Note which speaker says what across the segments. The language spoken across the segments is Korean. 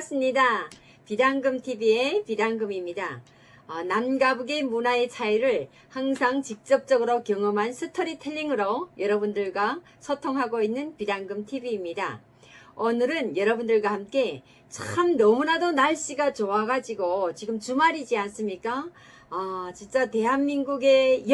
Speaker 1: 반갑습니다. 비단금TV의 비단금입니다. 남과 북의 문화의 차이를 항상 직접적으로 경험한 스토리텔링으로 여러분들과 소통하고 있는 비단금TV입니다. 오늘은 여러분들과 함께 참 너무나도 날씨가 좋아가지고 지금 주말이지 않습니까? 진짜 대한민국의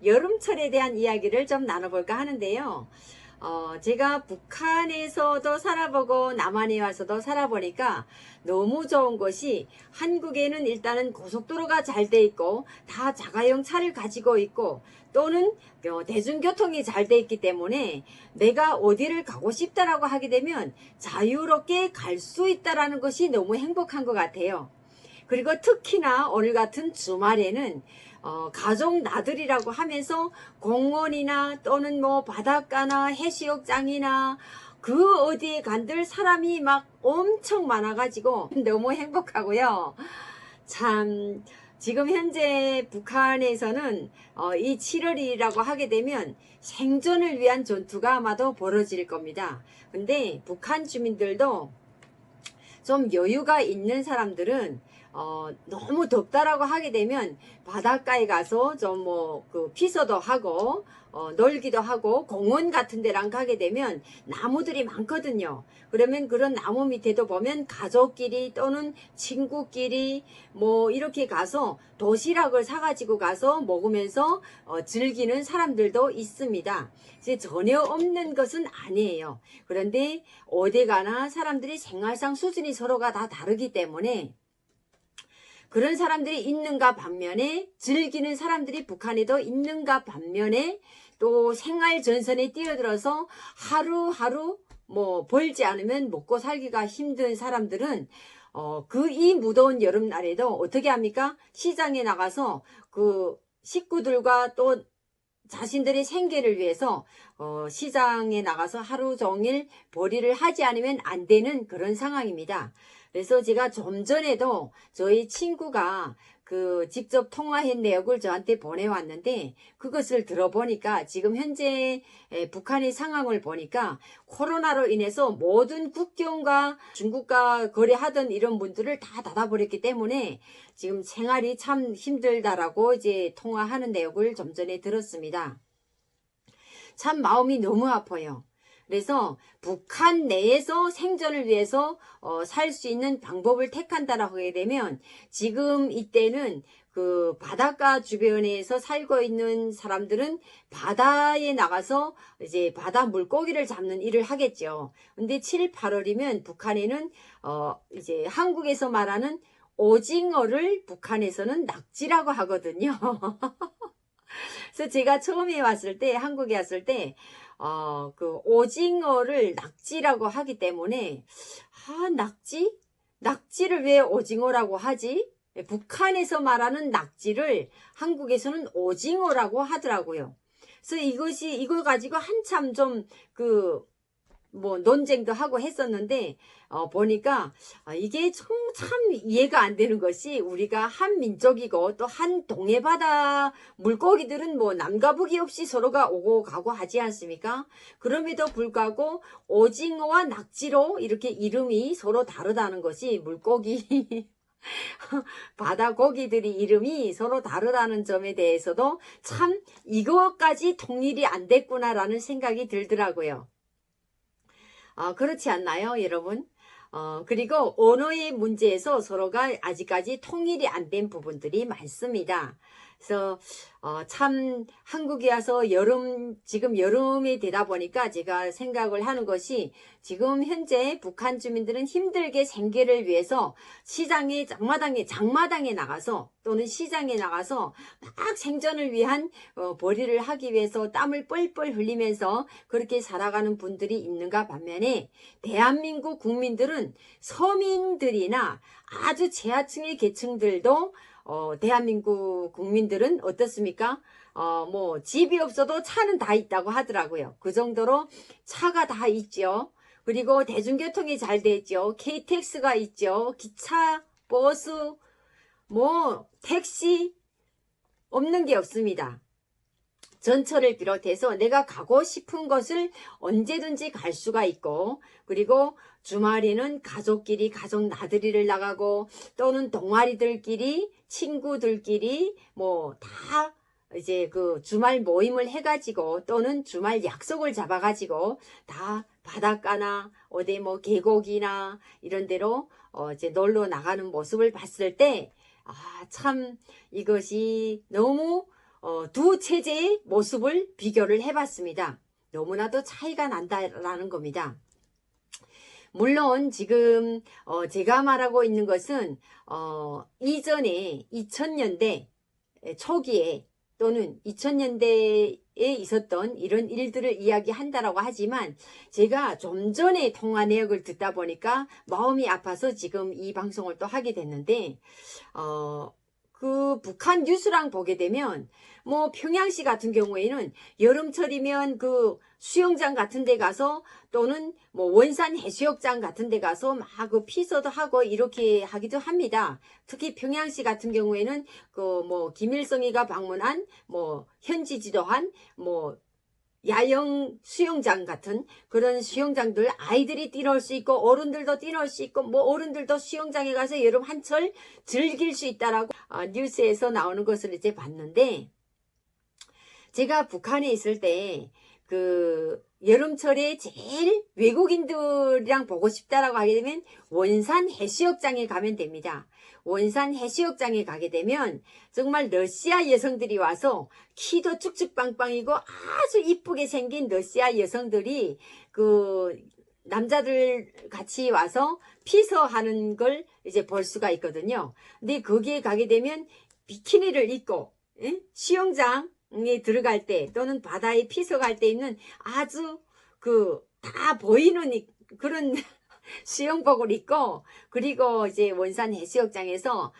Speaker 1: 여름철에 대한 이야기를 좀 나눠볼까 하는데요. 제가 북한에서도 살아보고 남한에 와서도 살아보니까 너무 좋은 것이 한국에는 일단은 고속도로가 잘 돼 있고 다 자가용 차를 가지고 있고 또는 대중교통이 잘 돼 있기 때문에 내가 어디를 가고 싶다라고 하게 되면 자유롭게 갈 수 있다라는 것이 너무 행복한 것 같아요. 그리고 특히나 오늘 같은 주말에는 가족 나들이라고 하면서 공원이나 또는 뭐 바닷가나 해수욕장이나 그 어디에 간들 사람이 막 엄청 많아가지고 너무 행복하고요. 참 지금 현재 북한에서는 이 7월이라고 하게 되면 생존을 위한 전투가 아마도 벌어질 겁니다. 근데 북한 주민들도 좀 여유가 있는 사람들은 너무 덥다라고 하게 되면 바닷가에 가서 좀 피서도 하고 놀기도 하고 공원 같은 데랑 가게 되면 나무들이 많거든요. 그러면 그런 나무 밑에도 보면 가족끼리 또는 친구끼리 이렇게 가서 도시락을 사가지고 가서 먹으면서 즐기는 사람들도 있습니다. 이제 전혀 없는 것은 아니에요. 그런데 어디 가나 사람들이 생활상 수준이 서로가 다 다르기 때문에 그런 사람들이 있는가 반면에 즐기는 사람들이 북한에도 있는가 반면에 또 생활 전선에 뛰어들어서 하루하루 벌지 않으면 먹고 살기가 힘든 사람들은 이 무더운 여름날에도 어떻게 합니까? 시장에 나가서 그 식구들과 또 자신들의 생계를 위해서 시장에 나가서 하루 종일 벌이를 하지 않으면 안 되는 그런 상황입니다. 그래서 제가 좀 전에도 저희 친구가 직접 통화한 내역을 저한테 보내왔는데 그것을 들어보니까 지금 현재 북한의 상황을 보니까 코로나로 인해서 모든 국경과 중국과 거래하던 이런 분들을 다 닫아버렸기 때문에 지금 생활이 참 힘들다라고 이제 통화하는 내역을 좀 전에 들었습니다. 참 마음이 너무 아파요. 그래서 북한 내에서 생존을 위해서 살 수 있는 방법을 택한다라고 하게 되면 지금 이때는 그 바닷가 주변에서 살고 있는 사람들은 바다에 나가서 이제 바다 물고기를 잡는 일을 하겠죠. 근데 7, 8월이면 북한에는 이제 한국에서 말하는 오징어를 북한에서는 낙지라고 하거든요. 그래서 제가 처음에 왔을 때, 한국에 왔을 때, 그 오징어를 낙지라고 하기 때문에, 낙지? 낙지를 왜 오징어라고 하지? 북한에서 말하는 낙지를 한국에서는 오징어라고 하더라고요. 그래서 이걸 가지고 한참 좀 논쟁도 하고 했었는데 보니까 이게 참 이해가 안 되는 것이 우리가 한 민족이고 또 한 동해바다 물고기들은 남과 북이 없이 서로가 오고 가고 하지 않습니까? 그럼에도 불구하고 오징어와 낙지로 이렇게 이름이 서로 다르다는 것이 물고기 바다 고기들이 이름이 서로 다르다는 점에 대해서도 참 이것까지 통일이 안 됐구나라는 생각이 들더라고요. 그렇지 않나요, 여러분? 그리고 언어의 문제에서 서로가 아직까지 통일이 안 된 부분들이 많습니다. 그래서 참 한국에 와서 지금 여름이 되다 보니까 제가 생각을 하는 것이 지금 현재 북한 주민들은 힘들게 생계를 위해서 시장에 장마당에 나가서 또는 시장에 나가서 막 생존을 위한 벌이를 하기 위해서 땀을 뻘뻘 흘리면서 그렇게 살아가는 분들이 있는가 반면에 대한민국 국민들은 서민들이나 아주 재하층의 계층들도 대한민국 국민들은 어떻습니까? 집이 없어도 차는 다 있다고 하더라고요. 그 정도로 차가 다 있죠. 그리고 대중교통이 잘 돼 있죠. KTX가 있죠. 기차, 버스, 택시 없는 게 없습니다. 전철을 비롯해서 내가 가고 싶은 곳을 언제든지 갈 수가 있고, 그리고 주말에는 가족끼리 가족 나들이를 나가고, 또는 동아리들끼리 친구들끼리 뭐 다 이제 그 주말 모임을 해가지고, 또는 주말 약속을 잡아가지고 다 바닷가나 어디 뭐 계곡이나 이런 데로 이제 놀러 나가는 모습을 봤을 때, 참 이것이 너무 두 체제의 모습을 비교를 해봤습니다. 너무나도 차이가 난다라는 겁니다. 물론 지금 제가 말하고 있는 것은 이전에 2000년대 초기에 또는 2000년대에 있었던 이런 일들을 이야기한다라고 하지만, 제가 좀 전에 통화 내역을 듣다 보니까 마음이 아파서 지금 이 방송을 또 하게 됐는데, 그 북한 뉴스랑 보게 되면 뭐 평양시 같은 경우에는 여름철이면 그 수영장 같은 데 가서, 또는 뭐 원산 해수욕장 같은 데 가서 막 그 피서도 하고 이렇게 하기도 합니다. 특히 평양시 같은 경우에는 그 뭐 김일성이가 방문한 뭐 현지 지도한 뭐 야영 수영장 같은 그런 수영장들, 아이들이 뛰놀 수 있고 어른들도 뛰놀 수 있고, 뭐 어른들도 수영장에 가서 여름 한철 즐길 수 있다라고 뉴스에서 나오는 것을 이제 봤는데, 제가 북한에 있을 때 그 여름철에 제일 외국인들이랑 보고 싶다라고 하게 되면 원산 해수욕장에 가면 됩니다. 원산 해수욕장에 가게 되면 정말 러시아 여성들이 와서 키도 쭉쭉 빵빵이고 아주 이쁘게 생긴 러시아 여성들이 그 남자들 같이 와서 피서하는 걸 이제 볼 수가 있거든요. 근데 거기에 가게 되면 비키니를 입고 수영장에 들어갈 때, 또는 바다에 피서갈 때 있는 아주 그 다 보이는 그런 수영복을 입고, 그리고 이제 원산 해수욕장에서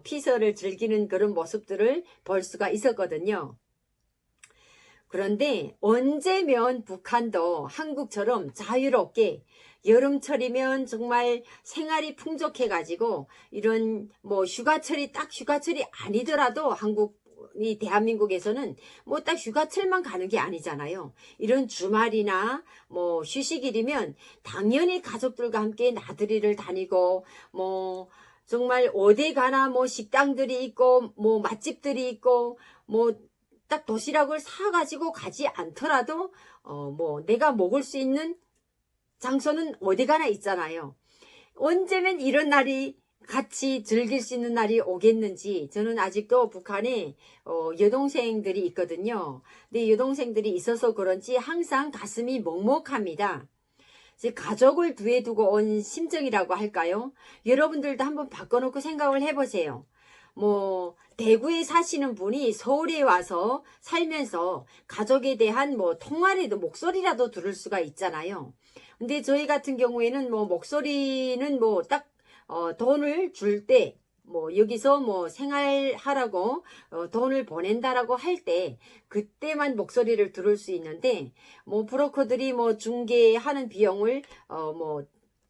Speaker 1: 피서를 즐기는 그런 모습들을 볼 수가 있었거든요. 그런데 언제면 북한도 한국처럼 자유롭게 여름철이면 정말 생활이 풍족해가지고, 이런 뭐 휴가철이 딱 휴가철이 아니더라도 이 대한민국에서는 뭐 딱 휴가철만 가는 게 아니잖아요. 이런 주말이나 뭐 휴식일이면 당연히 가족들과 함께 나들이를 다니고, 뭐 정말 어디 가나 뭐 식당들이 있고 뭐 맛집들이 있고, 뭐 딱 도시락을 사가지고 가지 않더라도 뭐 내가 먹을 수 있는 장소는 어디 가나 있잖아요. 언제면 이런 날이 같이 즐길 수 있는 날이 오겠는지. 저는 아직도 북한에 여동생들이 있거든요. 근데 여동생들이 있어서 그런지 항상 가슴이 먹먹합니다. 가족을 두에 두고 온 심정이라고 할까요? 여러분들도 한번 바꿔놓고 생각을 해보세요. 뭐 대구에 사시는 분이 서울에 와서 살면서 가족에 대한 뭐 통화라도 목소리라도 들을 수가 있잖아요. 근데 저희 같은 경우에는 뭐 목소리는 뭐 딱 돈을 줄 때, 뭐 여기서 뭐 생활하라고 돈을 보낸다라고 할 때 그때만 목소리를 들을 수 있는데, 뭐 브로커들이 뭐 중개하는 비용을 뭐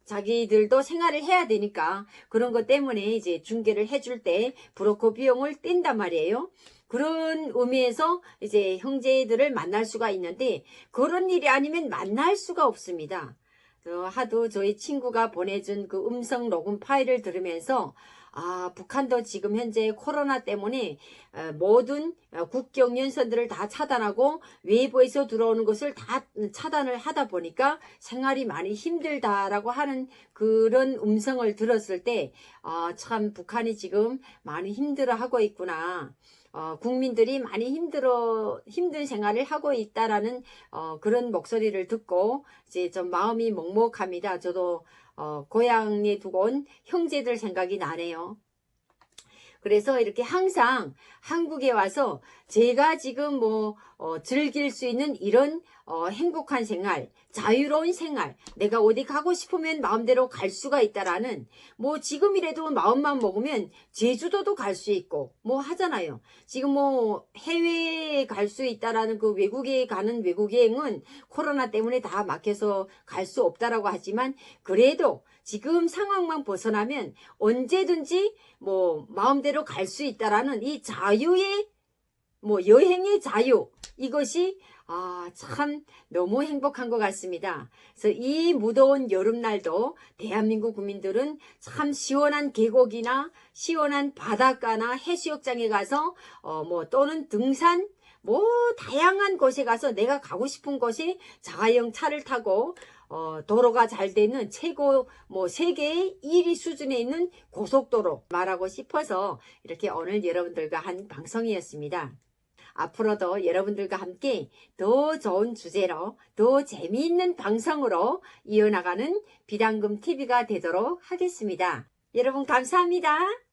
Speaker 1: 자기들도 생활을 해야 되니까 그런 것 때문에 이제 중개를 해줄 때 브로커 비용을 뗀단 말이에요. 그런 의미에서 이제 형제들을 만날 수가 있는데, 그런 일이 아니면 만날 수가 없습니다. 하도 저희 친구가 보내준 그 음성 녹음 파일을 들으면서, 북한도 지금 현재 코로나 때문에 모든 국경 연선들을 다 차단하고 외부에서 들어오는 것을 다 차단을 하다 보니까 생활이 많이 힘들다라고 하는 그런 음성을 들었을 때, 참 북한이 지금 많이 힘들어하고 있구나. 국민들이 많이 힘든 생활을 하고 있다라는 그런 목소리를 듣고 이제 좀 마음이 먹먹합니다. 저도 고향에 두고 온 형제들 생각이 나네요. 그래서 이렇게 항상 한국에 와서 제가 지금 뭐 즐길 수 있는 이런 행복한 생활, 자유로운 생활, 내가 어디 가고 싶으면 마음대로 갈 수가 있다라는, 뭐 지금이라도 마음만 먹으면 제주도도 갈 수 있고 뭐 하잖아요. 지금 뭐 해외에 갈 수 있다라는 그 외국에 가는 외국여행은 코로나 때문에 다 막혀서 갈 수 없다라고 하지만, 그래도 지금 상황만 벗어나면 언제든지 뭐 마음대로 갈 수 있다라는 이 자유의, 뭐 여행의 자유, 이것이 참 너무 행복한 것 같습니다. 그래서 이 무더운 여름날도 대한민국 국민들은 참 시원한 계곡이나 시원한 바닷가나 해수욕장에 가서 또는 등산 다양한 곳에 가서 내가 가고 싶은 곳에 자가용 차를 타고 도로가 잘 되는 최고 세계의 1위 수준에 있는 고속도로 말하고 싶어서 이렇게 오늘 여러분들과 한 방송이었습니다. 앞으로도 여러분들과 함께 더 좋은 주제로 더 재미있는 방송으로 이어나가는 비단금 TV가 되도록 하겠습니다. 여러분 감사합니다.